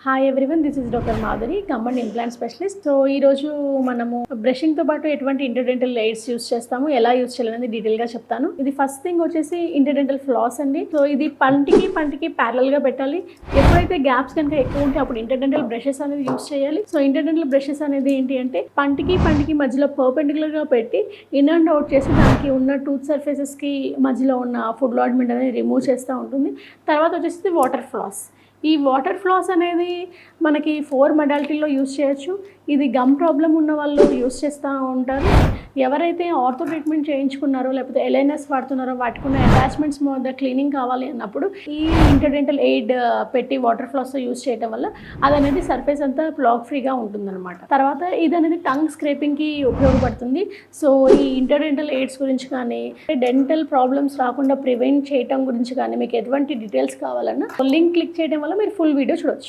Hi everyone, this is doctor Madhuri, gum and implant specialist. So ఈరోజు మనము బ్రషింగ్తో పాటు ఎటువంటి ఇంటర్డెంటల్ ఎయిడ్స్ యూస్ చేస్తాము, ఎలా యూస్ చేయాలనేది డీటెయిల్గా చెప్తాను. ఇది ఫస్ట్ థింగ్ వచ్చేసి ఇంటర్డెంటల్ ఫ్లాస్ అండి. సో ఇది పంటికి ప్యారలల్గా పెట్టాలి. ఎప్పుడైతే గ్యాప్స్ కనుక ఎక్కువ ఉంటే అప్పుడు ఇంటర్డెంటల్ బ్రషెస్ అనేది యూస్ చేయాలి. సో ఇంటర్డెంటల్ బ్రషెస్ అనేది ఏంటి అంటే పంటికి మధ్యలో పర్పెండిక్యులర్గా పెట్టి ఇన్ అండ్ అవుట్ చేసి దానికి ఉన్న టూత్ సర్ఫేసెస్కి మధ్యలో ఉన్న ఫుడ్ లాడ్మెంట్ అనేది రిమూవ్ చేస్తూ ఉంటుంది. తర్వాత వచ్చేసి వాటర్ ఫ్లాస్. ఈ వాటర్ ఫ్లాస్ అనేది మనకి 4 మొడాలిటీల్లో యూస్ చేయొచ్చు. ఇది గమ్ ప్రాబ్లం ఉన్న వాళ్ళు యూస్ చేస్తూ ఉంటారు. ఎవరైతే ఆర్థో ట్రీట్మెంట్ చేయించుకున్నారో లేకపోతే ఎల్ఎన్ఎస్ వాడుతున్నారో వాటికి ఉన్న అటాచ్మెంట్స్ మీద క్లీనింగ్ కావాలి అన్నప్పుడు ఈ ఇంటర్డెంటల్ ఎయిడ్ పెట్టి వాటర్ ఫ్లాస్తో యూస్ చేయడం వల్ల అది అనేది సర్ఫేస్ అంతా ప్లాగ్ ఫ్రీగా ఉంటుందన్నమాట. తర్వాత ఇది అనేది టంగ్ స్క్రేపింగ్కి ఉపయోగపడుతుంది. సో ఈ ఇంటర్డెంటల్ ఎయిడ్స్ గురించి కానీ డెంటల్ ప్రాబ్లమ్స్ రాకుండా ప్రివెంట్ చేయడం గురించి కానీ మీకు ఎటువంటి డీటెయిల్స్ కావాలన్నా లింక్ క్లిక్ చేయడం వల్ల మీరు ఫుల్ వీడియో చూడొచ్చు.